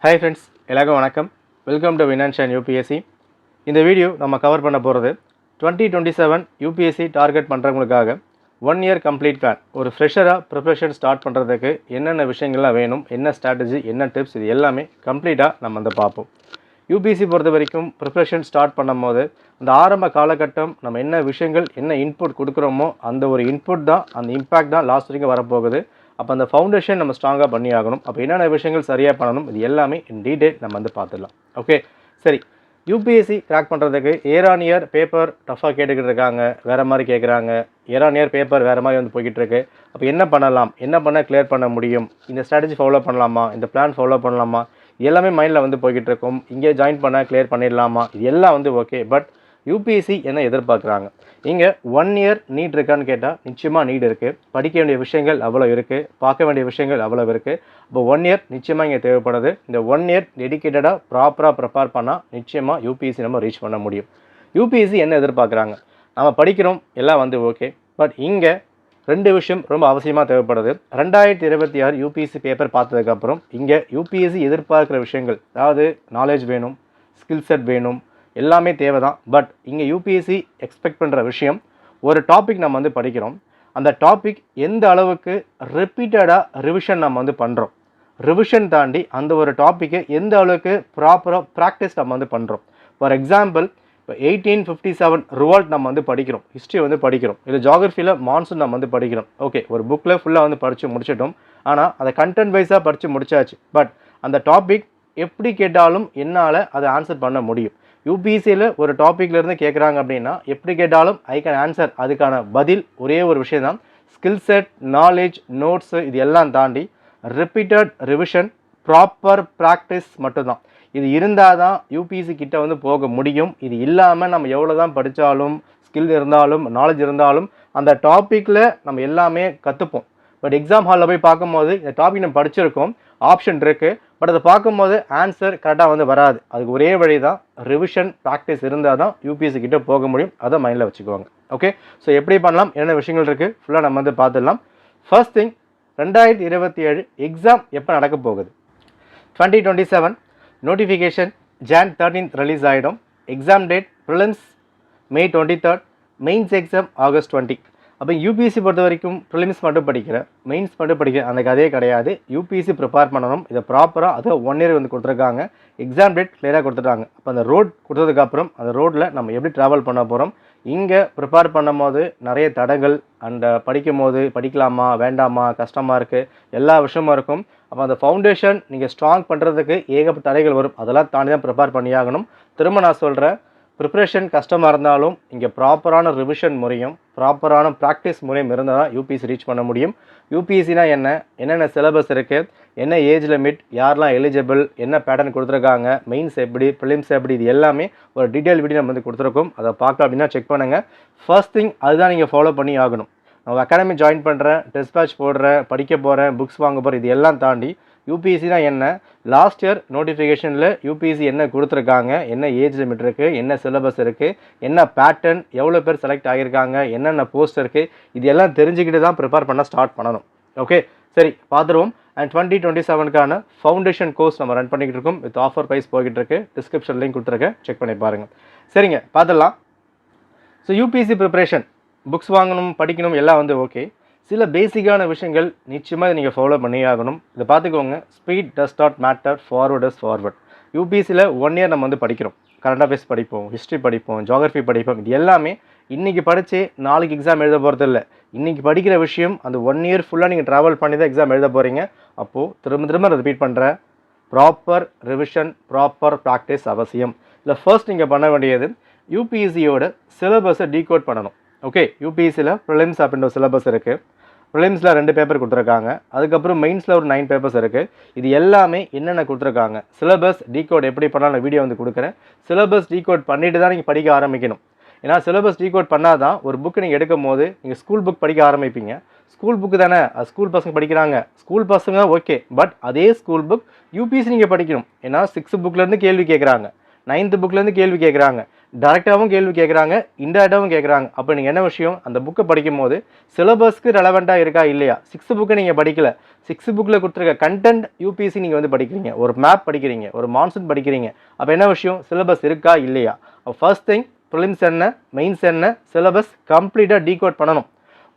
Hi friends, எல்லாருக்கும் வணக்கம். Welcome to வினான்ஸ் அண்ட் யூபிஎஸ்சி. இந்த வீடியோ நம்ம கவர் பண்ண போகிறது 2027 யூபிஎஸ்சி டார்கெட் பண்ணுறவங்களுக்காக 1 இயர் கம்ப்ளீட் பிளான். ஒரு ஃப்ரெஷராக ப்ரிப்ரேஷன் ஸ்டார்ட் பண்ணுறதுக்கு என்னென்ன விஷயங்கள்லாம் வேணும், என்ன ஸ்ட்ராட்டஜி, என்ன டிப்ஸ், இது எல்லாமே கம்ப்ளீட்டாக நம்ம வந்து பார்ப்போம். யூபிஎஸ்சி பொறுத்த வரைக்கும் ப்ரிப்ரேஷன் ஸ்டார்ட் பண்ணும் போது அந்த ஆரம்ப காலகட்டம் நம்ம என்ன விஷயங்கள், என்ன இன்புட் கொடுக்குறோமோ அந்த ஒரு இன்புட் தான், அந்த இம்பேக்ட் தான் லாஸ்ட் வரைக்கும் வரப்போகுது. அப்போ அந்த ஃபவுண்டேஷன் நம்ம ஸ்ட்ராங்காக பண்ணி ஆகணும். அப்போ என்னென்ன விஷயங்கள் சரியாக பண்ணணும், இது எல்லாமே இன் டீட்டெயில் நம்ம வந்து பார்த்துடலாம். ஓகே, சரி. யூபிஎஸ்சி கிராக் பண்ணுறதுக்கு இயர் ஆன் இயர் பேப்பர் டஃபாக கேட்டுக்கிட்டு இருக்காங்க, வேறு மாதிரி கேட்குறாங்க. இயர் ஆன் இயர் பேப்பர் வேறு மாதிரி வந்து போய்கிட்டு இருக்கு. அப்போ என்ன பண்ணலாம், என்ன பண்ண கிளியர் பண்ண முடியும், இந்த ஸ்ட்ராட்டஜி ஃபாலோ பண்ணலாமா, இந்த பிளான் ஃபாலோ பண்ணலாமா, எல்லாமே மைண்டில் வந்து போய்கிட்டு இருக்கும். இங்கே ஜாயின் பண்ண கிளியர் பண்ணிடலாமா, இது எல்லாம் வந்து ஓகே. பட் யூபிஎஸ்சி என்ன எதிர்பார்க்குறாங்க, இங்கே 1 இயர் நீட் இருக்கான்னு கேட்டால் நிச்சயமாக நீட் இருக்குது. படிக்க வேண்டிய விஷயங்கள் அவ்வளோ இருக்குது, பார்க்க வேண்டிய விஷயங்கள் அவ்வளோ இருக்குது. இப்போ 1 இயர் நிச்சயமாக இங்கே தேவைப்படுது. இந்த 1 இயர் டெடிக்கேட்டடாக ப்ராப்பராக ப்ரிப்பேர் பண்ணால் நிச்சயமாக யூபிஎஸ்சி நம்ம ரீச் பண்ண முடியும். யூபிஎஸ்சி என்ன எதிர்பார்க்குறாங்க, நம்ம படிக்கிறோம் எல்லாம் வந்து ஓகே. பட் இங்கே 2 விஷயம் ரொம்ப அவசியமாக தேவைப்படுது. 2026 யூபிஎஸ்சி பேப்பர் பார்த்ததுக்கப்புறம் இங்கே யூபிஎஸ்சி எதிர்பார்க்குற விஷயங்கள், அதாவது நாலேஜ் வேணும், ஸ்கில் செட் வேணும், எல்லாமே தேவை தான். பட் இங்கே யூபிஎஸ்சி எக்ஸ்பெக்ட் பண்ணுற விஷயம், ஒரு டாபிக் நம்ம வந்து படிக்கிறோம், அந்த டாபிக் எந்த அளவுக்கு ரிப்பீட்டடாக ரிவிஷன் நம்ம வந்து பண்ணுறோம், ரிவிஷன் தாண்டி அந்த ஒரு டாப்பிக்கை எந்த அளவுக்கு ப்ராப்பராக ப்ராக்டிஸ் நம்ம வந்து பண்ணுறோம். ஃபார் எக்ஸாம்பிள், இப்போ 1857 ரிவால்ட் நம்ம வந்து படிக்கிறோம், ஹிஸ்ட்ரி வந்து படிக்கிறோம், இல்லை ஜாகிரஃபியில் மான்சூன் நம்ம வந்து படிக்கிறோம். ஓகே, ஒரு புக்கில் ஃபுல்லாக வந்து படித்து முடிச்சிட்டோம். ஆனால் அதை கண்டென்ட் வைஸாக படித்து முடிச்சாச்சு. பட் அந்த டாபிக் எப்படி கேட்டாலும் என்னால் அதை ஆன்சர் பண்ண முடியும். யூபிஎஸ்சியில் ஒரு டாப்பிக்லேருந்து கேட்குறாங்க அப்படின்னா எப்படி கேட்டாலும் ஐ கேன் ஆன்சர். அதுக்கான பதில் ஒரே ஒரு விஷயம் தான், ஸ்கில் செட், நாலேஜ், நோட்ஸு, இது எல்லாம் தாண்டி ரிப்பீட்டட் ரிவிஷன், ப்ராப்பர் ப்ராக்டிஸ் மட்டும்தான். இது இருந்தால் தான் யூபிஎஸ்சி கிட்ட வந்து போக முடியும். இது இல்லாமல் நம்ம எவ்வளோ தான் படித்தாலும், ஸ்கில் இருந்தாலும், நாலேஜ் இருந்தாலும் அந்த டாப்பிக்கில் நம்ம எல்லாமே கற்றுப்போம். பட் எக்ஸாம் ஹாலில் போய் பார்க்கும்போது இந்த டாபிக் நம்ம படிச்சிருக்கோம், ஆப்ஷன் இருக்குது, பட் அதை பார்க்கும்போது ஆன்சர் கரெக்டாக வந்து வராது. அதுக்கு ஒரே வழி தான், ரிவிஷன் ப்ராக்டிஸ் இருந்தால் தான் யூபிஎஸ்சி கிட்டே போக முடியும். அதை மைண்டில் வச்சுக்குவாங்க. ஓகே, ஸோ எப்படி பண்ணலாம், என்னென்ன விஷயங்கள் இருக்குது ஃபுல்லாக நம்ம வந்து பார்த்துடலாம். ஃபர்ஸ்ட் திங், 2027 எக்ஸாம் எப்போ நடக்க போகுது? 2027 நோட்டிஃபிகேஷன் Jan 13th ரிலீஸ் ஆகிடும். Exam date prelims May 23rd, mains exam August 20. அப்போ யூபிஎஸ்சி பொறுத்த வரைக்கும் ப்ரிலிம்ஸ் மட்டும் படிக்கிறேன், மெயின்ஸ் மட்டும் படிக்கிறேன், அந்த கதையே கிடையாது. யூபிஎஸ்சி ப்ரிப்பேர் பண்ணணும். இதை ப்ராப்பராக அதை 1 இயர் வந்து கொடுத்துருக்காங்க. எக்ஸாம் டேட் கிளியராக கொடுத்துட்டாங்க. அப்போ அந்த ரோட் கொடுத்ததுக்கப்புறம் அந்த ரோட்டில் நம்ம எப்படி ட்ராவல் பண்ண போகிறோம், இங்கே ப்ரிப்பேர் பண்ணும் போது நிறைய தடங்கள், அந்த படிக்கும் போது படிக்கலாமா வேண்டாமா, கஷ்டமாக இருக்குது, எல்லா விஷயமும் இருக்கும். அப்போ அந்த ஃபவுண்டேஷன் நீங்கள் ஸ்ட்ராங் பண்ணுறதுக்கு ஏகப்பட்ட தடைகள் வரும். அதெல்லாம் தாண்டி தான் ப்ரிப்பேர் பண்ணியாகணும். திரும்ப நான் சொல்கிறேன், ப்ரிப்ரேஷன் கஷ்டமாக இருந்தாலும் இங்கே ப்ராப்பரான ரிவிஷன் முறையும் ப்ராப்பரான ப்ராக்டிஸ் முறையும் இருந்தால் தான் யூபிஎஸ்சி ரீச் பண்ண முடியும். யூபிஎஸ்சினா என்ன, என்னென்ன சிலபஸ் இருக்குது, என்ன ஏஜ் லிமிட், யாரெல்லாம் எலிஜிபிள், என்ன பேட்டர்ன் கொடுத்துருக்காங்க, மெயின்ஸ் எப்படி, ப்ரிலிம்ஸ் எப்படி, இது எல்லாமே ஒரு டீட்டெயில் வீடியோ நம்ம வந்து கொடுத்துருக்கோம். அதை பார்க்க அப்படின்னா செக் பண்ணுங்கள். ஃபர்ஸ்ட் திங் அதுதான் நீங்கள் ஃபாலோ பண்ணி ஆகணும். நான் அகாடமி ஜாயின் பண்ணுறேன், டெஸ்ட் பேட்ச் போடுறேன், படிக்க போகிறேன், புக்ஸ் வாங்க போகிறேன், இது எல்லாம் தாண்டி யூபிஎஸ்சினா என்ன, லாஸ்ட் இயர் நோட்டிஃபிகேஷனில் யூபிஎஸ்சி என்ன கொடுத்துருக்காங்க, என்ன ஏஜ் லிமிட் இருக்குது, என்ன சிலபஸ் இருக்குது, என்ன பேட்டர்ன், எவ்வளோ பேர் செலக்ட் ஆகியிருக்காங்க, என்னென்ன போஸ்ட் இருக்குது, இது எல்லாம் தெரிஞ்சுக்கிட்டு தான் ப்ரிப்பேர் பண்ண ஸ்டார்ட் பண்ணணும். ஓகே, சரி பார்த்துருவோம். அண்ட் 2027க்கான ஃபவுண்டேஷன் கோர்ஸ் நம்ம ரன் பண்ணிக்கிட்டு இருக்கோம். வித் ஆஃபர் ப்ரைஸ் போய்கிட்டு இருக்கு. டிஸ்கிரிப்ஷன் லிங்க் கொடுத்துருக்கேன், செக் பண்ணி பாருங்கள். சரிங்க, பார்த்துடலாம். ஸோ யூபிஎஸ்சி ப்ரிப்ரேஷன், புக்ஸ் வாங்கணும், படிக்கணும், எல்லாம் வந்து ஓகே. சில பேசிக்கான விஷயங்கள் நிச்சயமாக நீங்கள் ஃபாலோ பண்ணி ஆகணும். இதை பார்த்துக்கோங்க. Speed does not matter, forward is forward. யூபிஎஸ்சியில் 1 இயர் நம்ம வந்து படிக்கிறோம், கரண்ட் அஃபேர்ஸ் படிப்போம், ஹிஸ்ட்ரி படிப்போம், ஜாகிரஃபி படிப்போம். இது எல்லாமே இன்றைக்கி படித்து நாளைக்கு எக்ஸாம் எழுத போகிறது இல்லை. இன்றைக்கி படிக்கிற விஷயம் அந்த 1 இயர் ஃபுல்லாக நீங்கள் ட்ராவல் பண்ணி தான் எக்ஸாம் எழுத போகிறீங்க. அப்போது திரும்ப ரிப்பீட் பண்ணுறேன், ப்ராப்பர் ரிவிஷன், ப்ராப்பர் ப்ராக்டிஸ் அவசியம். இல்லை ஃபர்ஸ்ட் நீங்கள் பண்ண வேண்டியது யூபிஎஸ்சியோட சிலபஸை டீகோட் பண்ணணும். ஓகே, யூபிஎஸ்சியில் ப்ரிலிம்ஸ் அப்படின்ற ஒரு சிலபஸ் இருக்குது. ப்ரிலிம்ஸில் 2 பேப்பர் கொடுத்துருக்காங்க. அதுக்கப்புறம் மெயின்ஸில் ஒரு 9 பேப்பர்ஸ் இருக்குது. இது எல்லாமே என்னென்ன கொடுத்துருக்காங்க, சிலபஸ் டீகோட் எப்படி பண்ணால் நான் வீடியோ வந்து கொடுக்குறேன். சிலபஸ் டீகோட் பண்ணிவிட்டு தான் நீங்கள் படிக்க ஆரம்பிக்கணும். ஏன்னா சிலபஸ் டீகோட் பண்ணால் தான் ஒரு புக்கு நீங்கள் எடுக்கும் போது நீங்கள் ஸ்கூல் புக் படிக்க ஆரம்பிப்பீங்க. ஸ்கூல் புக்கு தானே, ஸ்கூல் பசங்க படிக்கிறாங்க, ஸ்கூல் பசங்க ஓகே. பட் அதே ஸ்கூல் புக் யூபிஎஸ்சி நீங்கள் படிக்கணும். ஏன்னா 6th புக்லேருந்து கேள்வி கேட்குறாங்க, 9th புக்லேருந்து கேள்வி கேட்குறாங்க, டேரெக்டாகவும் கேள்வி கேட்குறாங்க, இன்டேரக்டாகவும் கேட்குறாங்க. அப்போ நீங்கள் என்ன விஷயம், அந்த புக்கை படிக்கும் போது சிலபஸ்க்கு ரெலவெண்ட்டாக இருக்கா இல்லையா, 6th புக்கை நீங்கள் படிக்கல, 6th புக்கில் கொடுத்துருக்க கண்டென்ட் யூபிஎஸ்சி நீங்கள் வந்து படிக்கிறீங்க, ஒரு மேப் படிக்கிறீங்க, ஒரு மான்சூன் படிக்கிறீங்க, அப்போ என்ன விஷயம், சிலபஸ் இருக்கா இல்லையா. ஃபர்ஸ்ட் திங் ப்ரிலிம்ஸ் என்ன, மெயின்ஸ் என்ன, சிலபஸ் கம்ப்ளீட்டாக டீகோட் பண்ணணும்.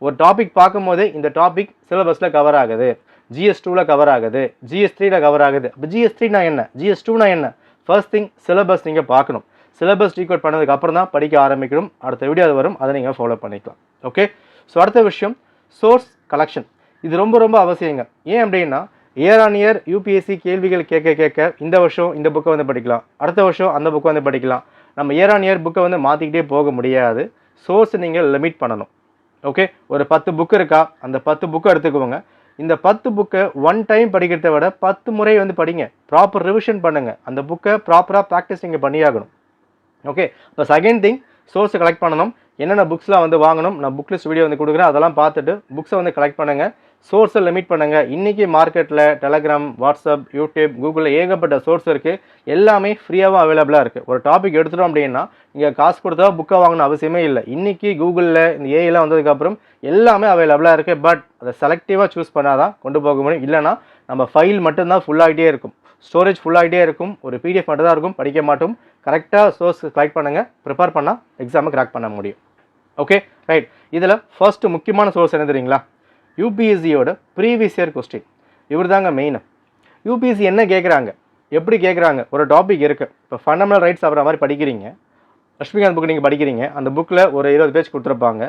ஒரு டாபிக் பார்க்கும் போதே இந்த டாபிக் சிலபஸில் கவர் ஆகுது, GS2ல் கவர் ஆகுது, GS3ல் கவர் ஆகுது. அப்போ GS3 என்ன, GS2 என்ன, ஃபர்ஸ்ட் திங் சிலபஸ் நீங்கள் பார்க்கணும். சிலபஸ் டீகோட் பண்ணதுக்கு அப்புறம் தான் படிக்க ஆரம்பிக்கணும். அடுத்த வீடியோ அது வரும், அதை நீங்கள் ஃபாலோ பண்ணிக்கலாம். ஓகே. ஸோ அடுத்த விஷயம் சோர்ஸ் கலெக்ஷன். இது ரொம்ப ரொம்ப அவசியங்க. ஏன் அப்படின்னா இயர் ஆன் இயர் யூபிஎஸ்சி கேள்விகள் கேட்க கேட்க இந்த வருஷம் இந்த புக்கை வந்து படிக்கலாம், அடுத்த வருஷம் அந்த புக்கை வந்து படிக்கலாம். நம்ம இயர் ஆன் இயர் புக்கை வந்து மாற்றிக்கிட்டே போக முடியாது. சோர்ஸ் நீங்கள் லிமிட் பண்ணணும். ஓகே. ஒரு 10 புக்கு இருக்கா, அந்த 10 புக்கை எடுத்துக்குவோங்க. இந்த 10 புக்கை ஒன் டைம் படிக்கிறத விட 10 முறை வந்து படிங்க. ப்ராப்பர் ரிவிஷன் பண்ணுங்கள். அந்த புக்கை ப்ராப்பராக ப்ராக்டிஸ் நீங்கள் பண்ணியாகணும். ஓகே. இப்போ செகண்ட் திங் சோர்ஸை கலெக்ட் பண்ணணும். என்னென்ன புக்ஸ்லாம் வந்து வாங்கணும், நான் புக் லிஸ்ட் வீடியோ வந்து கொடுக்குறேன், அதெல்லாம் பார்த்துட்டு புக்ஸை வந்து கலெக்ட் பண்ணுங்கள். சோர்ஸை லிமிட் பண்ணுங்கள். இன்றைக்கி மார்க்கெட்டில் டெலகிராம், வாட்ஸ்அப், யூடியூப், கூகுளில் ஏகப்பட்ட சோர்ஸ் இருக்குது. எல்லாமே ஃப்ரீயாகவும் அவைலபிளாக இருக்குது. ஒரு டாபிக் எடுத்துட்டோம் அப்படின்னா நீங்கள் காசு கொடுத்தா புக்கை வாங்கணும் அவசியமே இல்லை. இன்றைக்கி கூகுளில் இந்த ஏஐலாம் வந்ததுக்கப்புறம் எல்லாமே அவைலபிளாக இருக்குது. பட் அதை செலக்டிவாக சூஸ் பண்ணால் தான் கொண்டு போக முடியும். இல்லைனா நம்ம ஃபைல் மட்டும்தான் ஃபுல்லாகிட்டே இருக்கும், ஸ்டோரேஜ் ஃபுல்லாகிட்டே இருக்கும், ஒரு PDF மட்டும் தான் இருக்கும், படிக்க மாட்டோம். கரெக்டாக சோர்ஸ் கலெக்ட் பண்ணுங்கள், ப்ரிப்பேர் பண்ணால் எக்ஸாமை கிராக் பண்ண முடியும். Okay right. இதில் ஃபர்ஸ்ட் முக்கியமான சோர்ஸ் என்ன தெரியுங்களா, யூபிஎஸ்சியோட ப்ரீவியஸ் இயர் கொஸ்டின். இவர் தாங்க மெயின். யூபிஎஸ்சி என்ன கேட்குறாங்க, எப்படி கேட்குறாங்க, ஒரு டாபிக் இருக்குது. இப்போ ஃபண்டமெண்டல் ரைட்ஸ் ஆகிற மாதிரி படிக்கிறீங்க, லட்சுமிகாந்த் புக் நீங்கள் படிக்கிறீங்க, அந்த புக்கில் ஒரு 20 பேஜ் கொடுத்துருப்பாங்க.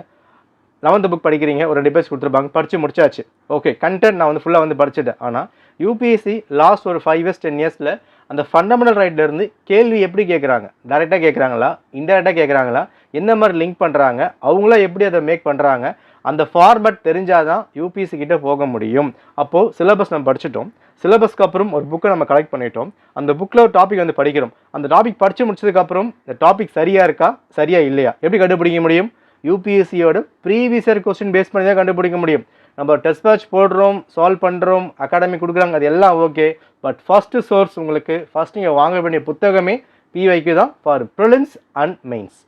11th புக் படிக்கிறீங்க, ஒரு 2 பேஜ் கொடுத்துருப்பாங்க, படித்து முடிச்சாச்சு. ஓகே, கண்டென்ட் நான் வந்து ஃபுல்லாக வந்து படிச்சுட்டேன். ஆனால் யூபிஎஸ்சி லாஸ்ட் ஒரு 5 years 10 yearsல அந்த ஃபண்டமெண்டல் ரைட்லேருந்து கேள்வி எப்படி கேட்குறாங்க, டைரெக்டாக கேட்குறாங்களா, இன்டெரக்டாக கேட்குறாங்களா, என்ன மாதிரி லிங்க் பண்ணுறாங்க, அவங்களா எப்படி அதை மேக் பண்ணுறாங்க, அந்த ஃபார்மட் தெரிஞ்சால் தான் யூபிஎஸ்சி கிட்டே போக முடியும். அப்போது சிலபஸ் நம்ம படிச்சுட்டோம், சிலபஸ்க்கு அப்புறம் ஒரு புக்கை நம்ம கலெக்ட் பண்ணிட்டோம், அந்த புக்கில் ஒரு டாபிக் வந்து படிக்கிறோம். அந்த டாபிக் படித்து முடிச்சதுக்கப்புறம் இந்த டாபிக் சரியாக இருக்கா சரியாக இல்லையா எப்படி கண்டுபிடிக்க முடியும், யூபிஎஸ்சியோட ப்ரீவியஸ் இயர் கொஸ்டின் பேஸ் பண்ணி தான் கண்டுபிடிக்க முடியும். நம்ம டெஸ்ட் பேட்ச் போடுறோம், சால்வ் பண்ணுறோம், அகாடமி கொடுக்குறாங்க, அது எல்லாம் ஓகே. பட் ஃபஸ்ட்டு சோர்ஸ் உங்களுக்கு ஃபஸ்ட் நீங்கள் வாங்க வேண்டிய புத்தகமே PYQ தான், for prelims and mains.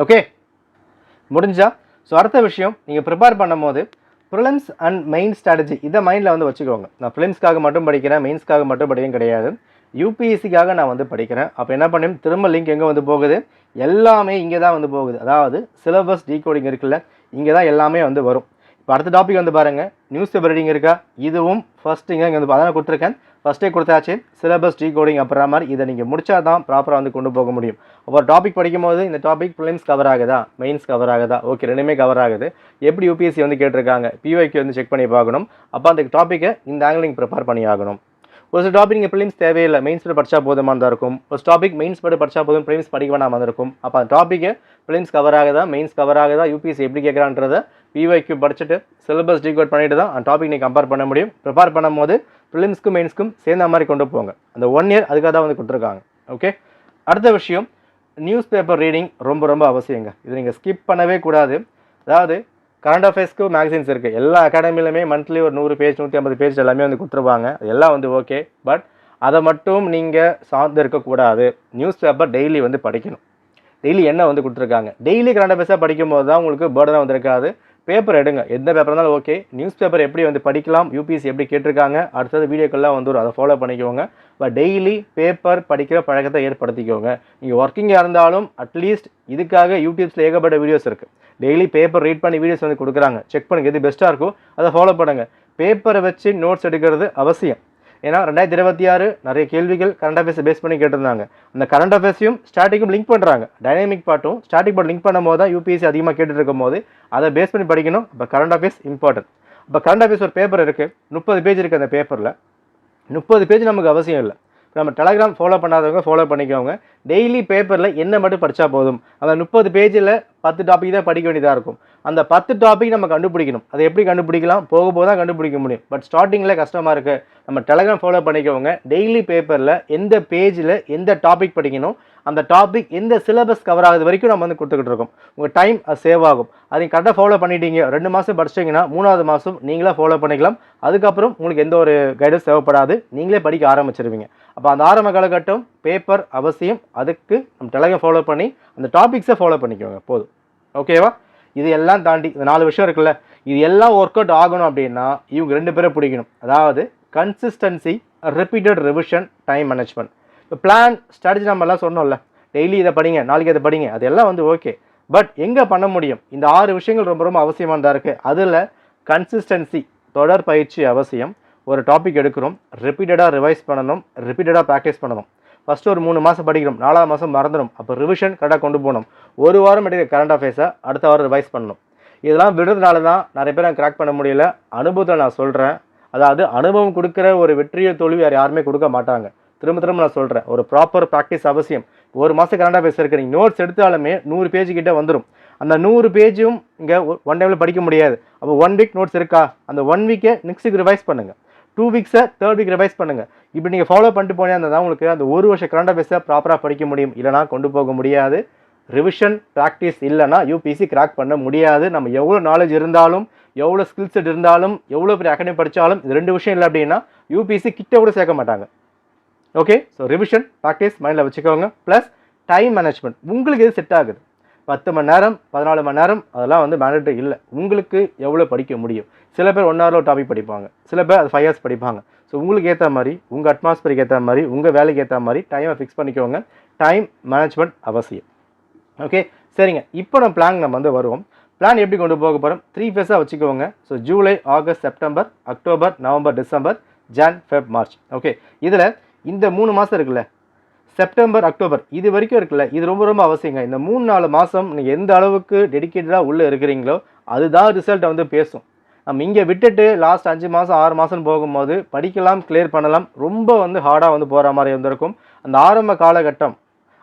Okay, முடிஞ்சா? ஸோ அடுத்த விஷயம், நீங்கள் ப்ரிப்பேர் பண்ணும் போது ப்ரிலிம்ஸ் அண்ட் மெயின் ஸ்ட்ராட்டஜி இதை மைண்டில் வந்து வச்சுக்கோங்க. நான் ப்ரிலிம்ஸ்க்காக மட்டும் படிக்கிறேன், மெயின்ஸ்க்காக மட்டும் படிக்கிறேன் கிடையாது, யூபிஎஸ்சிக்காக நான் வந்து படிக்கிறேன். அப்போ என்ன பண்ணி திரும்ப லிங்க் எங்கே வந்து போகுது, எல்லாமே இங்கே தான் வந்து போகுது. அதாவது சிலபஸ் டீகோடிங் இருக்குல்ல, இங்கே தான் எல்லாமே வந்து வரும். இப்போ அடுத்த டாபிக் வந்து பாருங்கள், நியூஸ் பேப்பர் ரீடிங் இருக்கா, இதுவும் ஃபஸ்ட்டு இங்கே வந்து அதான் கொடுத்துருக்கேன், ஃபஸ்ட்டே கொடுத்தாச்சு. சிலபஸ் டீகோடிங் அப்புறம் மாதிரி இதை நீங்கள் முடிச்சா தான் ப்ராப்பராக வந்து கொண்டு போக முடியும். ஒரு டாபிக் படிக்கும் போது இந்த டாபிக் ப்ரிலிம்ஸ் கவர் ஆகுதா, மெயின்ஸ் கவர் ஆகுதா, ஓகே ரெண்டுமே கவர் ஆகுது, எப்படி யூபிஎஸ்சி வந்து கேட்டிருக்காங்க, PYQ வந்து செக் பண்ணி பார்க்கணும். அப்போ அந்த டாப்பிக்கை இந்த ஆங்கிள் நீங்கள் ப்ரிப்பேர் பண்ணி ஆகணும். ஒரு சில டாபிக் நீங்கள் ப்ரிலிம்ஸ் தேவையில்லை, மெயின்ஸ் படி படித்தா போதுமானதாக இருக்கும். ஒரு டாபிக் மெயின்ஸ் படி படித்தா போதும், ப்ரிலிம்ஸ் படிக்க வேணாமல் இருக்கும். அப்போ அந்த டாப்பிக்கை ப்ரிலிம்ஸ் கவர் ஆகுதா, மெயின்ஸ் கவர் ஆகுதா, யூபிஎஸ்சி எப்படி கேட்குறான்றதை PYQ படிச்சுட்டு சிலபஸ் டீகோட் பண்ணிட்டு தான் அந்த டாபிக் நீங்கள் கம்பேர் பண்ண முடியும். ப்ரிப்பேர் பண்ணும் போது ப்ரிலிம்ஸ்க்கும் மெயின்ஸ்க்கும் சேர்ந்த மாதிரி கொண்டு போங்க. அந்த 1 year அதுக்காக தான் வந்து கொடுத்துருக்காங்க. ஓகே, அடுத்த விஷயம் நியூஸ் பேப்பர் ரீடிங் ரொம்ப ரொம்ப அவசியங்க. இது நீங்கள் ஸ்கிப் பண்ணவே கூடாது. அதாவது கரண்ட் அஃபேர்ஸ்க்கு மேகசின்ஸ் இருக்குது, எல்லா அகாடமிலுமே மந்த்லி ஒரு 100 பேஜ் 150 பேஜ் எல்லாமே வந்து கொடுத்துருவாங்க, எல்லாம் வந்து ஓகே. பட் அதை மட்டும் நீங்கள் சார்ந்து இருக்கக்கூடாது. நியூஸ் பேப்பர் டெய்லி வந்து படிக்கணும். டெய்லி என்ன வந்து கொடுத்துருக்காங்க, டெய்லி கரண்ட் அஃபேர்ஸாக படிக்கும் போது தான் உங்களுக்கு பேர்டனாக வந்திருக்காது. பேப்பர் எடுங்க, எந்த பேப்பர் இருந்தாலும் ஓகே. நியூஸ் பேப்பர் எப்படி வந்து படிக்கலாம், யூபிஎஸ்சி எப்படி கேட்டிருக்காங்க, அடுத்தது வீடியோக்கெல்லாம் வந்து அதை ஃபாலோ பண்ணிக்கோங்க. பட் டெய்லி பேப்பர் படிக்கிற பழக்கத்தை ஏற்படுத்திக்கோங்க. நீங்கள் ஒர்க்கிங்காக இருந்தாலும் அட்லீஸ்ட் இதுக்காக யூடியூப்ஸில் ஏகப்பட்ட வீடியோஸ் இருக்குது, டெய்லி பேப்பர் ரீட் பண்ணி வீடியோஸ் வந்து கொடுக்குறாங்க, செக் பண்ணுங்கள் எது பெஸ்ட்டாக இருக்கோ அதை ஃபாலோ பண்ணுங்கள். பேப்பரை வச்சு நோட்ஸ் எடுக்கிறது அவசியம். ஏன்னா 2026 நிறைய கேள்விகள் கரண்ட் அஃபேர்ஸை பேஸ் பண்ணி கேட்டிருந்தாங்க. அந்த கரண்ட் அஃபேர்ஸையும் ஸ்டாட்டிக்கும் லிங்க் பண்ணுறாங்க, டைனாமிக் பார்ட்டும் ஸ்டாட்டிக் பார்ட் லிங்க் பண்ணும் போது தான் யூபிஎஸ்சி அதிகமாக கேட்டுட்டு இருக்கும் போது அதை பேஸ் பண்ணி படிக்கணும். இப்போ கரண்ட் அஃபேர்ஸ் இம்பார்ட்டன்ட். இப்போ கரண்ட் அஃபேர்ஸ் ஒரு பேப்பர் இருக்குது, 30 பேஜ் இருக்குது. அந்த பேப்பரில் 30 பேஜ் நமக்கு அவசியம் இல்லை. நம்ம டெலகிராம் ஃபாலோ பண்ணாதவங்க ஃபாலோ பண்ணிக்கோங்க. டெய்லி பேப்பரில் என்ன மட்டும் படித்தா போதும். அந்த 30 பேஜில் 10 டாபிக் தான் படிக்க வேண்டியதாக இருக்கும். அந்த 10 டாபிக் நம்ம கண்டுபிடிக்கணும். அதை எப்படி கண்டுபிடிக்கலாம், போக போக தான் கண்டுபிடிக்க முடியும். பட் ஸ்டார்டிங்கில் கஷ்டமாக இருக்குது. நம்ம டெலகிராம் ஃபாலோ பண்ணிக்கோங்க. டெய்லி பேப்பரில் எந்த பேஜில் எந்த டாபிக் படிக்கணும் அந்த டாபிக் எந்த சிலபஸ் கவர் ஆகுது வரைக்கும் நம்ம வந்து கொடுத்துக்கிட்டு இருக்கோம். உங்கள் டைம் சேவ் ஆகும். அதை கரெக்டாக ஃபாலோ பண்ணிட்டீங்க, 2 மாதம் படிச்சிட்டிங்கன்னா 3வது மாதம் நீங்களே ஃபாலோ பண்ணிக்கலாம். அதுக்கப்புறம் உங்களுக்கு எந்த ஒரு கைடன்ஸ் தேவைப்படாது, நீங்களே படிக்க ஆரம்பிச்சிருவீங்க. அப்போ அந்த ஆரம்ப காலகட்டம் பேப்பர் அவசியம். அதுக்கு நம்ம டெலகிராம் ஃபாலோ பண்ணி அந்த டாபிக்ஸை ஃபாலோ பண்ணிக்கோங்க போதும். ஓகேவா? இது எல்லாம் தாண்டி இந்த 4 விஷயம் இருக்குல்ல, இது எல்லாம் ஒர்க் அவுட் ஆகணும் அப்படின்னா இவங்க 2 பேரை பிடிக்கணும். அதாவது consistency, repeated revision, time management. இப்போ பிளான் ஸ்ட்ராட்டஜி நம்ம எல்லாம் சொன்னோம்ல, டெய்லி இதை படிங்க, நாளைக்கு இதை படிங்க, அதெல்லாம் வந்து ஓகே. பட் எங்கே பண்ண முடியும்? இந்த 6 விஷயங்கள் ரொம்ப ரொம்ப அவசியமானதாக இருக்குது. அதில் கன்சிஸ்டன்சி, தொடர் பயிற்சி அவசியம். ஒரு டாபிக் எடுக்கிறோம், ரிப்பீட்டடாக ரிவைஸ் பண்ணணும், ரிப்பீட்டடாக ப்ராக்டிஸ் பண்ணணும். ஃபஸ்ட்டு ஒரு 3 மாதம் படிக்கிறோம், 4வது மாதம் மறந்துடும். அப்போ ரிவிஷன் கரெக்டாக கொண்டு போகணும். ஒரு வாரம் எடுக்க கரண்ட் அஃபேர்ஸை அடுத்த வாரம் ரிவைஸ் பண்ணணும். இதெல்லாம் விடுறதுனால தான் நிறைய பேர் கிராக் பண்ண முடியல. அனுபவத்தை நான் சொல்கிறேன். அதாவது அனுபவம் கொடுக்குற ஒரு வெற்றியை தோல்வி யாருமே கொடுக்க மாட்டாங்க. திரும்ப நான் சொல்கிறேன், ஒரு ப்ராப்பர் ப்ராக்டிஸ் அவசியம். ஒரு மாதம் கரண்ட் அஃபேர்ஸ் இருக்குது, நீங்கள் நோட்ஸ் எடுத்தாலுமே 100 பேஜ் கிட்டே வந்துடும். அந்த 100 பேஜும் இங்கே ஒன் டைமில் படிக்க முடியாது. அப்போ 1 வீக் நோட்ஸ் இருக்கா, அந்த 1 வீக்கை நெக்ஸ்ட் வீக் ரிவைஸ் பண்ணுங்கள். 2 வீக்ஸை 3rd வீக் ரிவைஸ் பண்ணுங்கள். இப்படி நீங்கள் ஃபாலோ பண்ணிட்டு போனீங்கன்னா தான் உங்களுக்கு அந்த 1 வருஷம் கரண்ட் அஃபேர்ஸை ப்ராப்பராக படிக்க முடியும். இல்லைனா கொண்டு போக முடியாது. ரிவிஷன் ப்ராக்டிஸ் இல்லைனா யூபிஎஸ்சி கிராக் பண்ண முடியாது. நம்ம எவ்வளோ நாலேஜ் இருந்தாலும், எவ்வளோ ஸ்கில் செட் இருந்தாலும், எவ்வளோ பெரிய அகாடமி படித்தாலும் இது 2 விஷயம் இல்லை அப்படின்னா யூபிஎஸ்சி கிட்ட கூட சேர்க்க மாட்டாங்க. ஓகே, ஸோ ரிவிஷன் ப்ராக்டிஸ் மைண்டில் வச்சுக்கோங்க. Plus time management. உங்களுக்கு எது செட் ஆகுது? 10 மணி நேரம், 14 மணி நேரம் அதெல்லாம் வந்து மேண்டேட்டரி இல்லை. உங்களுக்கு எவ்வளோ படிக்க முடியும்? சில பேர் 1 ஹவரில் டாபிக் படிப்பாங்க, சில பேர் அது 5 ஹவர்ஸ் படிப்பாங்க. ஸோ உங்களுக்கு ஏற்ற மாதிரி, உங்கள் அட்மாஸ்பியருக்கு ஏற்ற மாதிரி, உங்கள் வேலைக்கு ஏற்ற மாதிரி டைமை ஃபிக்ஸ் பண்ணிக்கோங்க. டைம் மேனேஜ்மெண்ட் அவசியம். ஓகே, சரிங்க. இப்போ நம்ம வந்து வருவோம். பிளான் எப்படி கொண்டு போக போகிறோம்? 3 ஃபேஸாக வச்சுக்கோங்க. So July, August, September, October, November, December, John, Feb, March. Okay, இதில் இந்த 3 மாதம் இருக்குல்ல, செப்டம்பர், அக்டோபர் இது வரைக்கும் இருக்குல்ல, இது ரொம்ப ரொம்ப அவசியங்க. இந்த 3-4 மாதம் நீங்கள் எந்த அளவுக்கு டெடிக்கேட்டடாக உள்ளே இருக்கிறீங்களோ அதுதான் ரிசல்ட்டை வந்து பேசும். நம்ம இங்கே விட்டுட்டு லாஸ்ட் 5 மாதம் 6 மாதம் போகும்போது படிக்கலாம், கிளியர் பண்ணலாம், ரொம்ப வந்து ஹார்டாக வந்து போகிற மாதிரி இருந்திருக்கும். அந்த ஆரம்ப காலகட்டம்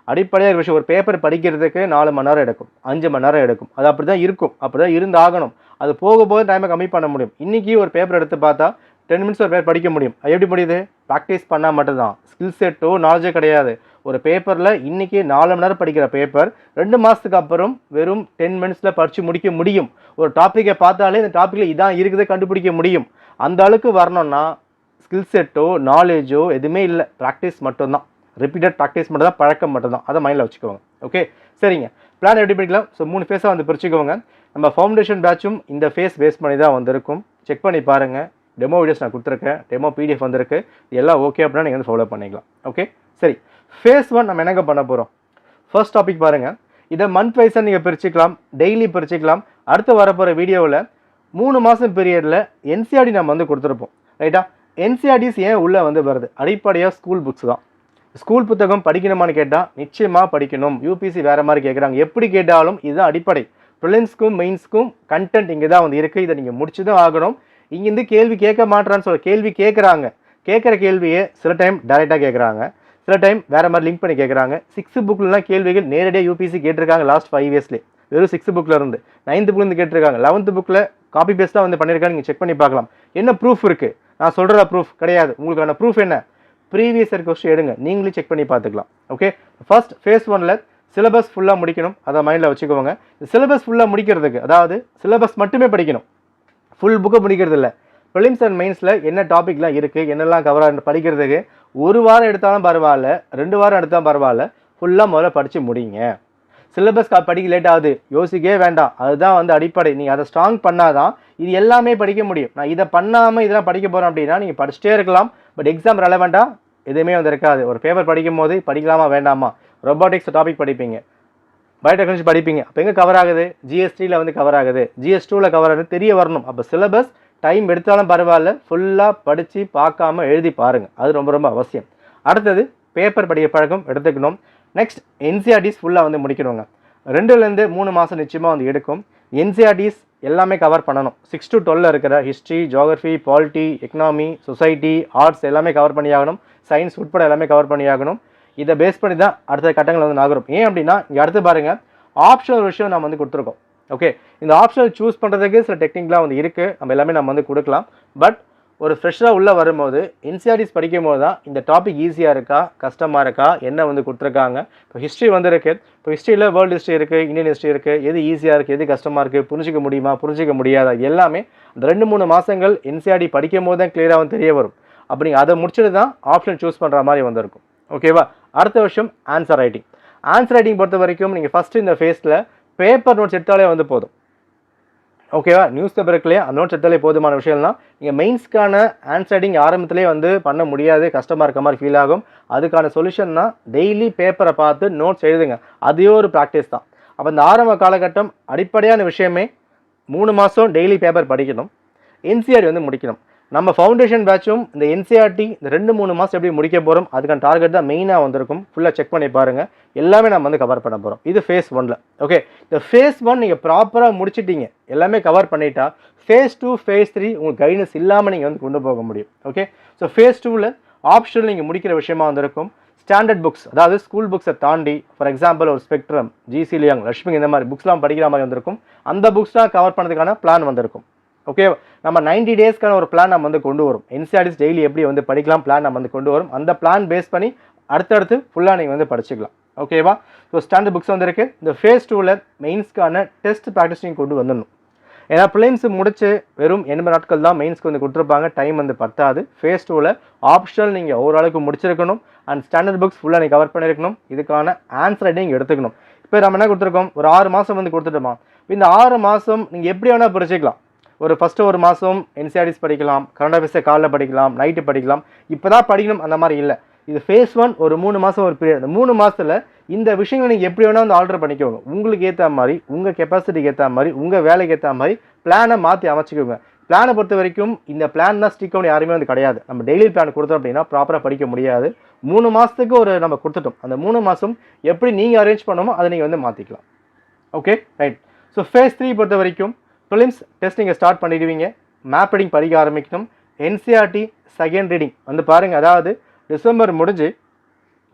அடிப்படையாக விஷயம், ஒரு பேப்பர் படிக்கிறதுக்கு 4 மணி நேரம் எடுக்கும், 5 மணி நேரம் எடுக்கும். அது அப்படி தான் இருக்கும், அப்படி தான் இருந்தாகணும். அது போக போக டைமை கம்மி பண்ண முடியும். இன்றைக்கி ஒரு பேப்பர் எடுத்து பார்த்தா 10 மினிட்ஸ் ஒரு பேப்பர் படிக்க முடியும். அது எப்படி முடியுது? ப்ராக்டிஸ் பண்ணால் மட்டும்தான். ஸ்கில் செட்டோ நாலேஜோ கிடையாது. ஒரு பேப்பரில் இன்றைக்கி 4 மணி நேரம் படிக்கிற பேப்பர் 2 மாதத்துக்கு அப்புறம் வெறும் 10 மினிட்ஸில் படித்து முடிக்க முடியும். ஒரு டாப்பிக்கை பார்த்தாலே இந்த டாப்பிக்கில் இதான் இருக்குது கண்டுபிடிக்க முடியும். அந்த அளவுக்கு வரணும்னா ஸ்கில் செட்டோ நாலேஜோ எதுவுமே இல்லை, ப்ராக்டிஸ் மட்டும்தான். ரிப்பீட்டட் ப்ராக்டிஸ் மட்டும் தான், பழக்கம் மட்டும்தான். அதை மைண்டில் வச்சுக்கோங்க. ஓகே, சரிங்க. பிளான் எப்படி படிக்கலாம்? ஸோ 3 ஃபேஸாக வந்து பிரிச்சுக்கோங்க. நம்ம ஃபவுண்டேஷன் பேட்சும் இந்த ஃபேஸ் பேஸ் பண்ணி தான் வந்திருக்கும். செக் பண்ணி பாருங்கள். டெமோ வீடியோஸ் நான் கொடுத்துருக்கேன், டெமோ பிடிஎஃப் வந்திருக்கு. எல்லாம் ஓகே அப்படின்னா நீங்கள் வந்து ஃபாலோ பண்ணிக்கலாம். ஓகே, சரி. ஃபேஸ் 1 நம்ம என்னங்க பண்ண போகிறோம்? ஃபர்ஸ்ட் டாபிக் பாருங்கள். இதை மந்த் வைஸாக நீங்கள் பிரிச்சுக்கலாம், டெய்லி பிரிச்சுக்கலாம். அடுத்து வரப்போகிற வீடியோவில் 3 மாதம் பீரியடில் என்சிஆர்டி நம்ம வந்து கொடுத்துருப்போம், ரைட்டா? என்சிஆர்டிஸ் ஏன் உள்ளே வந்து வருது? அடிப்படையாக ஸ்கூல் புக்ஸ் தான். ஸ்கூல் புத்தகம் படிக்கணுமான்னு கேட்டால் நிச்சயமாக படிக்கணும். யூபிசி வேறு மாதிரி கேட்குறாங்க. எப்படி கேட்டாலும் இதுதான் அடிப்படை. ப்ரிலிம்ஸ்க்கும் மெயின்ஸ்க்கும் கண்டென்ட் இங்கே தான் வந்து இருக்குது. இதை நீங்கள் முடிச்சு தான் ஆகணும். இங்கேருந்து கேள்வி கேட்க மாட்டேறான்னு சொல்ல, கேள்வி கேட்குறாங்க. கேட்குற கேள்வியே சில டைம் டைரெக்டாக கேட்குறாங்க, சில டைம் வேறு மாதிரி லிங்க் பண்ணி கேட்குறாங்க. 6th புக்லாம் கேள்விகள் நேரடியாக யூபிசி கேட்டிருக்காங்க லாஸ்ட் 5 இயர்ஸ்லேயே. வெறும் 6th புக்கில் இருந்து 9th புக்லேருந்து கேட்டிருக்காங்க. 11th புக்கில் காப்பி பேஸ்ட்டாக வந்து பண்ணியிருக்காங்க. நீங்கள் செக் பண்ணி பார்க்கலாம். என்ன ப்ரூஃப் இருக்குது? நான் சொல்கிற ப்ரூஃப் கிடையாது. உங்களுக்கான ப்ரூஃப் என்ன? ப்ரீவியஸ் இயர் கொஸ்டின் எடுங்க, நீங்களே செக் பண்ணி பார்த்துக்கலாம். ஓகே, ஃபர்ஸ்ட் ஃபேஸ் 1ல் சிலபஸ் ஃபுல்லாக முடிக்கணும். அதை மைண்டில் வச்சுக்கோங்க. சிலபஸ் ஃபுல்லாக முடிக்கிறதுக்கு, அதாவது சிலபஸ் மட்டுமே படிக்கணும், ஃபுல் புக்கை முடிக்கிறது இல்லை. ப்ரிலிம்ஸ் அண்ட் மெயின்ஸில் என்ன டாபிக்லாம் இருக்குது, என்னெல்லாம் கவராக படிக்கிறதுக்கு 1 வாரம் எடுத்தாலும் பரவாயில்ல, 2 வாரம் எடுத்தாலும் பரவாயில்ல, ஃபுல்லாக முதல்ல படித்து முடிங்க. சிலபஸ் படிக்க லேட் ஆகுது, யோசிக்கவே வேண்டாம். அதுதான் வந்து அடிப்படை. நீங்கள் அதை ஸ்ட்ராங் பண்ணால் தான் இது எல்லாமே படிக்க முடியும். நான் இதை பண்ணாமல் இதெல்லாம் படிக்க போகிறேன் அப்படின்னா நீங்கள் படிச்சுட்டே இருக்கலாம், பட் எக்ஸாம் ரெலவெண்ட்டாக எதுவுமே வந்து இருக்காது. ஒரு பேப்பர் படிக்கும் போது படிக்கலாமா வேண்டாமா? ரொபாட்டிக்ஸ் டாபிக் படிப்பீங்க, பயோடெக்னாலஜி படிப்பீங்க, அப்போ எங்கே கவர் ஆகுது? ஜிஎஸ்டியில் வந்து கவர் ஆகுது, GS2ல் கவர் ஆகுது, தெரிய வரணும். அப்போ சிலபஸ் டைம் எடுத்தாலும் பரவாயில்ல, ஃபுல்லாக படித்து பார்க்காம எழுதி பாருங்கள். அது ரொம்ப ரொம்ப அவசியம். அடுத்தது பேப்பர் படிக்க பழக்கம் எடுத்துக்கணும். நெக்ஸ்ட் என்சிஆர்டிஸ் ஃபுல்லாக வந்து முடிக்கணுங்க. 2லேருந்து 3 மாதம் நிச்சயமாக வந்து எடுக்கும். என்சிஆர்டிஸ் எல்லாமே கவர் பண்ணணும். 6 to 12 இருக்கிற history, geography, polity, economy, society, arts எல்லாமே கவர் பண்ணி ஆகணும். சயின்ஸ் உட்பட எல்லாமே கவர் பண்ணி ஆகணும். இதை பேஸ் பண்ணி தான் அடுத்த கட்டங்கள் வந்து நகரும். ஏன் அப்படின்னா இங்கே அடுத்து பாருங்கள், ஆப்ஷனல் விஷயம் நம்ம வந்து கொடுத்துருக்கோம். ஓகே, இந்த ஆப்ஷனல் சூஸ் பண்ணுறதுக்கு சில டெக்னிக்லாம் வந்து இருக்குது, நம்ம எல்லாமே நம்ம வந்து கொடுக்கலாம். பட் ஒரு ஃப்ரெஷ்ஷாக உள்ளே வரும்போது என்சிஆர்டிஸ் படிக்கும் போது தான் இந்த டாபிக் ஈஸியாக இருக்கா கஷ்டமாக இருக்கா என்ன வந்து கொடுத்துருக்காங்க. இப்போ ஹிஸ்ட்ரி வந்துருக்கு, இப்போ ஹிஸ்ட்ரியில் வேர்ல்டு ஹிஸ்ட்ரி இருக்குது, இந்தியன் ஹிஸ்ட்ரி இருக்குது, எது ஈஸியாக இருக்குது எது கஷ்டமாக இருக்குது, புரிஞ்சிக்க முடியுமா புரிஞ்சிக்க முடியாதா, எல்லாமே அந்த 2-3 மாதங்கள் என்சிஆர்டி படிக்கும் போது தான் கிளியராக வந்து தெரிய வரும். அப்படி அதை முடிச்சுட்டு தான் ஆப்ஷன் சூஸ் பண்ணுற மாதிரி வந்திருக்கும். ஓகேவா. அடுத்த விஷயம் ஆன்சர் ரைட்டிங். ஆன்சர் ரைட்டிங் பொறுத்த வரைக்கும் நீங்கள் ஃபஸ்ட்டு இந்த ஃபேஸில் பேப்பர் நோட்ஸ் எடுத்தாலே வந்து போதும். ஓகேவா. நியூஸ் பேப்பருக்குள்ளே அந்த நோட்ஸ் எடுத்தாலே போதுமான விஷயம் தான். நீங்கள் மெயின்ஸ்க்கான ஆன்சர் ரைட்டிங் ஆரம்பத்திலே வந்து பண்ண முடியாது, கஷ்டமாக இருக்க மாதிரி ஃபீல் ஆகும். அதுக்கான சொல்யூஷன் தான் டெய்லி பேப்பரை பார்த்து நோட்ஸ் எழுதுங்க. அதே ஒரு ப்ராக்டிஸ் தான். அப்போ இந்த ஆரம்ப காலகட்டம் அடிப்படையான விஷயமே 3 மாதம் டெய்லி பேப்பர் படிக்கணும், என்சிஆர்டி வந்து முடிக்கணும். நம்ம ஃபவுண்டேஷன் பேட்சும் இந்த என்சிஆர்டி இந்த 2-3 மாதம் எப்படி முடிக்க போகிறோம் அதுக்கான டார்கெட் தான் மெயினாக வந்திருக்கும். ஃபுல்லாக செக் பண்ணி பாருங்கள், எல்லாமே நம்ம வந்து கவர் பண்ண போகிறோம். இது ஃபேஸ் 1ல். ஓகே, இந்த ஃபேஸ் 1 நீங்கள் ப்ராப்பராக முடிச்சிட்டீங்க, எல்லாமே கவர் பண்ணிட்டா ஃபேஸ் 2 ஃபேஸ் 3 உங்களுக்கு கைடன்ஸ் இல்லாமல் நீங்கள் வந்து கொண்டு போக முடியும். ஓகே, ஸோ ஃபேஸ் 2ல் ஆப்ஷனல் நீங்கள் முடிக்கிற விஷயமா வந்திருக்கும். ஸ்டாண்டர்ட் புக்ஸ், அதாவது ஸ்கூல் புக்ஸை தாண்டி ஃபார் எக்ஸாம்பிள் ஒரு ஸ்பெக்ட்ரம், ஜிசி லியாங், லட்சுமி இந்த மாதிரி புக்ஸ்லாம் படிக்கிற மாதிரி வந்திருக்கும். அந்த புக்ஸ்லாம் கவர் பண்ணதுக்கான பிளான் வந்திருக்கும். ஓகே, நம்ம 90 டேஸ்க்கான ஒரு பிளான் நம்ம வந்து கொண்டு வரும். என்சிஆர்டிஸ் டெய்லி எப்படி வந்து படிக்கலாம் பிளான் நம்ம வந்து கொண்டு வரும். அந்த பிளான் பேஸ் பண்ணி அடுத்தடுத்து ஃபுல்லாக நீங்கள் வந்து படிச்சுக்கலாம். ஓகேவா. ஸோ ஸ்டாண்டர்ட் புக்ஸ் வந்துருக்கு. இந்த ஃபேஸ் 2ல் மெயின்ஸ்க்கான டெஸ்ட் ப்ராக்டிஸ் நீங்கள் கொண்டு வந்துடணும். ஏன்னா பிலிம்ஸ் முடிச்சு வெறும் 80 நாட்கள் தான் மெயின்ஸ்க்கு வந்து கொடுத்துருப்பாங்க, டைம் வந்து பத்தாது. ஃபேஸ் 2ல் ஆப்ஷனல் நீங்கள் ஓரளவுக்கு முடிச்சிருக்கணும் அண்ட் ஸ்டாண்டர்ட் புக்ஸ் ஃபுல்லாக நீங்கள் கவர் பண்ணியிருக்கணும். இதுக்கான ஆன்சர் ரைட்டிங் எடுத்துக்கணும். இப்போ நம்ம என்ன கொடுத்துருக்கோம், ஒரு 6 மாதம் வந்து கொடுத்துட்டோமா. இந்த 6 மாதம் நீங்கள் எப்படி வேணால் படிச்சுக்கலாம். ஒரு ஃபஸ்ட்டு ஒரு மாதம் என்சிஆர்டிஸ் படிக்கலாம், கரண்ட் அஃபேர்ஸை காலைல படிக்கலாம், நைட்டு படிக்கலாம், இப்போ தான் படிக்கணும் அந்த மாதிரி இல்லை. இது ஃபேஸ் 1 ஒரு 3 மாதம் ஒரு பீரியட். அந்த 3 மாதத்தில் இந்த விஷயங்களை நீங்கள் எப்படி வேணால் வந்து ஆல்டர் பண்ணிக்கோங்க. உங்களுக்கு ஏற்ற மாதிரி, உங்கள் கெப்பாசிட்டிக்கு ஏற்ற மாதிரி, உங்கள் வேலைக்கு ஏற்ற மாதிரி பிளானை மாற்றி அமைச்சிக்கோங்க. பிளானை பொறுத்த வரைக்கும் இந்த பிளான் தான் ஸ்டிக் பண்ணி யாருமே வந்து கிடையாது. நம்ம டெய்லி பிளான் கொடுத்தோம் அப்படின்னா ப்ராப்பராக படிக்க முடியாது. 3 மாதத்துக்கு ஒரு நம்ம கொடுத்துட்டோம். அந்த 3 மாதம் எப்படி நீங்கள் அரேஞ்ச் பண்ணணுமோ அதை நீங்கள் வந்து மாற்றிக்கலாம். Okay, right. ஸோ ஃபேஸ் 3 பொறுத்த வரைக்கும் ப்ரிலிம்ஸ் டெஸ்ட் நீங்கள் ஸ்டார்ட் பண்ணிடுவீங்க. மேப் ரீடிங் படிக்க ஆரம்பிக்கணும். என்சிஆர்டி செகண்ட் ரீடிங் வந்து பாருங்கள். அதாவது டிசம்பர் முடிஞ்சு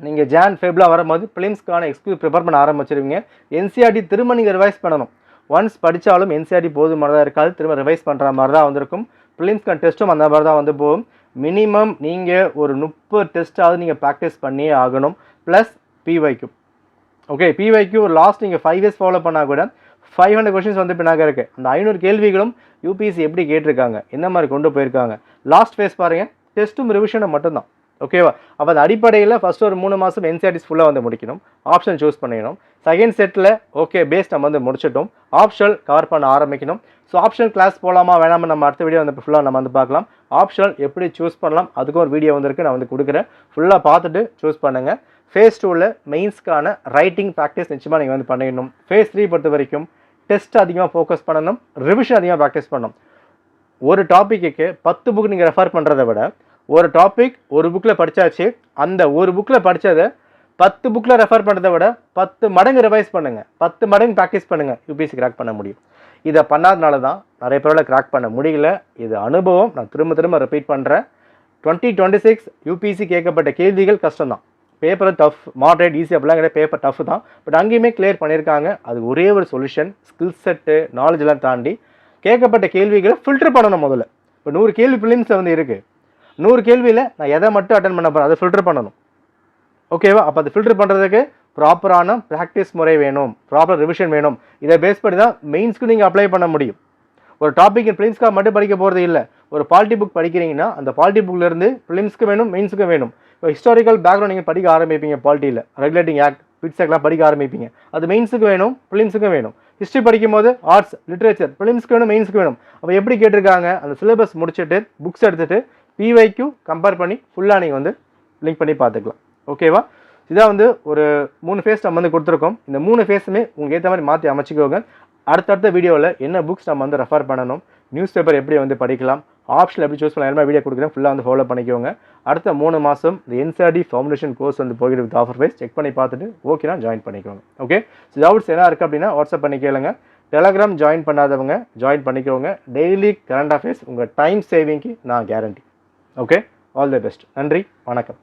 நீங்கள் ஜான் ஃபெப்ரவரி வரும்போது ப்ரிலிம்ஸ்க்கான எக்ஸ்க்யூஸ் ப்ரிப்பேர் பண்ண ஆரம்பிச்சிருவீங்க. என்சிஆர்டி திரும்ப நீங்கள் ரிவைஸ் பண்ணணும். ஒன்ஸ் படித்தாலும் என்சிஆர்டி போதுமானதாக இருக்காது, திரும்ப ரிவைஸ் பண்ணுற மாதிரி தான் வந்திருக்கும். ப்ரிலிம்ஸ்க்கான டெஸ்ட்டும் அந்த மாதிரி தான் வந்து போகும். மினிமம் நீங்கள் ஒரு 30 டெஸ்ட்டாவது நீங்கள் ப்ராக்டிஸ் பண்ணியே ஆகணும். Plus PYQ. ஓகே, பிவைக்யூ ஒரு லாஸ்ட் நீங்கள் 5 இயர்ஸ் ஃபாலோ பண்ணால் கூட 500 கொஷின்ஸ் வந்து பின்னாக இருக்குது. அந்த 500 கேள்விகளும் யூபிஎஸ்சி எப்படி கேட்டிருக்காங்க, எந்த மாதிரி கொண்டு போயிருக்காங்க. லாஸ்ட் ஃபேஸ் பாருங்கள், டெஸ்ட்டும் ரிவிஷனும் மட்டும்தான். ஓகேவா. அப்போ அந்த அடிப்படையில் ஃபஸ்ட்டு ஒரு 3 மாதம் என்சிஆர்டிஸ் ஃபுல்லாக வந்து முடிக்கணும். ஆப்ஷன் சூஸ் பண்ணிக்கணும். செகண்ட் செட்டில் ஓகே பேஸ் நம்ம வந்து முடிச்சிட்டோம். ஆப்ஷனல் கவர் பண்ண ஆரம்பிக்கணும். ஸோ ஆப்ஷனல் கிளாஸ் போகலாமா வேணாமல் நம்ம அடுத்த வீடியோ வந்து ஃபுல்லாக நம்ம வந்து பார்க்கலாம். ஆப்ஷனல் எப்படி சூஸ் பண்ணலாம் அதுக்கும் ஒரு வீடியோ வந்துருக்கு, நான் வந்து கொடுக்குறேன். ஃபுல்லாக பார்த்துட்டு சூஸ் பண்ணுங்கள். ஃபேஸ் 2ல் மெயின்ஸ்க்கான ரைட்டிங் ப்ராக்டிஸ் நிச்சயமாக நீங்கள் வந்து பண்ணிடணும். ஃபேஸ் 3 பொறுத்த வரைக்கும் டெஸ்ட் அதிகமாக ஃபோக்கஸ் பண்ணணும், ரிவிஷன் அதிகமாக ப்ராக்டிஸ் பண்ணணும். ஒரு டாப்பிக்கு 10 புக் நீங்கள் ரெஃபர் பண்ணுறதை விட ஒரு டாபிக் ஒரு புக்கில் படித்தாச்சு, அந்த ஒரு புக்கில் படித்ததை 10 புக்கில் ரெஃபர் பண்ணுறதை விட 10 மடங்கு ரிவைஸ் பண்ணுங்கள், 10 மடங்கு ப்ராக்டிஸ் பண்ணுங்கள். யூபிஎஸ்சி கிராக் பண்ண முடியும். இதை பண்ணாதனால தான் நிறைய பேரால் கிராக் பண்ண முடியல. இது அனுபவம். நான் திரும்ப திரும்ப ரிப்பீட் பண்ணுறேன். 2026 யூபிஎஸ்சி கேட்கப்பட்ட கேள்விகள் கஷ்டம்தான். பேப்பர் டஃப், மாடரேட், ஈஸி அப்படிலாம் கிடையாது. பேப்பர் டஃப் தான். பட் அங்கேயுமே கிளியர் பண்ணியிருக்காங்க. அது ஒரே ஒரு சொல்யூஷன், ஸ்கில் செட்டு நாலேஜெலாம் தாண்டி கேட்கப்பட்ட கேள்விகளை ஃபில்டர் பண்ணணும். முதல்ல இப்போ 100 கேள்வி ப்ரிலிம்ஸில் வந்து இருக்குது. 100 கேள்வியில் நான் எதை மட்டும் அட்டன் பண்ண போகிறேன் அதை ஃபில்டர் பண்ணணும். ஓகேவா. அப்போ அது ஃபில்டர் பண்ணுறதுக்கு ப்ராப்பரான ப்ராக்டிஸ் முறை வேணும், ப்ராப்பர் ரிவிஷன் வேணும். இதை பேஸ் பண்ணி தான் மெயின்ஸ்க்கு நீங்கள் அப்ளை பண்ண முடியும். ஒரு டாபிக் ப்ரிலிம்ஸ்க்காக மட்டும் படிக்க போகிறது இல்லை. ஒரு பாலிட்டி புக் படிக்கிறீங்கன்னா அந்த பாலிட்டி புக்லேருந்து ப்ரிலிம்ஸ்க்கு வேணும், மெயின்ஸுக்கு வேணும். இப்போ ஹிஸ்டாரிக்கல் பேக்ரவுண்ட் நீங்கள் படிக்க ஆரம்பிப்பீங்க, பாலிட்டியில் ரெகுலேட்டிங் ஆக்ட், பிட்ஸ் ஆக்ட்லாம் படிக்க ஆரம்பிப்பீங்க. அது மெயின்ஸுக்கு வேணும், ப்ரிலிம்ஸுக்கும் வேணும். ஹிஸ்ட்ரி படிக்கும் போது ஆர்ட்ஸ், லிட்ரேச்சர் ப்ரிலிம்ஸ்க்கு வேணும், மெயின்ஸுக்கு வேணும். அப்போ எப்படி கேட்டிருக்காங்க, அந்த சிலபஸ் முடிச்சுட்டு புக்ஸ் எடுத்துகிட்டு பிவைக்யூ கம்பேர் பண்ணி ஃபுல்லாக நீங்கள் வந்து லிங்க் பண்ணி பார்த்துக்கலாம். ஓகேவா. இதான் வந்து ஒரு 3 ஃபேஸ் நம்ம வந்து கொடுத்துருக்கோம். இந்த 3 ஃபேஸுமே உங்களுக்கு ஏற்ற மாதிரி மாற்றி அமைச்சிக்கோங்க. அடுத்தடுத்த வீடியோவில் என்ன புக்ஸ் நம்ம வந்து ரெஃபர் பண்ணணும், நியூஸ் பேப்பர் எப்படி வந்து படிக்கலாம், ஆப்ஷன் எப்படி சூஸ் பண்ணலாம், எல்லாமே வீடியோ கொடுக்குறேன். ஃபுல்லாக வந்து ஃபாலோ பண்ணிக்கோங்க. அடுத்த 3 மாதம் இந்த என்சிஆர்டி ஃபவுண்டேஷன் கோர்ஸ் வந்து போய்ட்டு வித் ஆஃபர் ப்ரைஸ் செக் பண்ணி பார்த்துட்டு ஓகேனா ஜாயின் பண்ணிக்கோங்க. ஓகே. ஸோ டவுட்ஸ் என்ன இருக்குது அப்படின்னா வாட்ஸ்அப் பண்ணி கேளுங்க. டெலகிராம் ஜாயின் பண்ணாதவங்க ஜாயின் பண்ணிக்கோங்க. டெய்லி கரண்ட் அஃபேர்ஸ் உங்கள் டைம் சேவிங்க்கு நான் guarantee. Okay. All the best. நன்றி, வணக்கம்.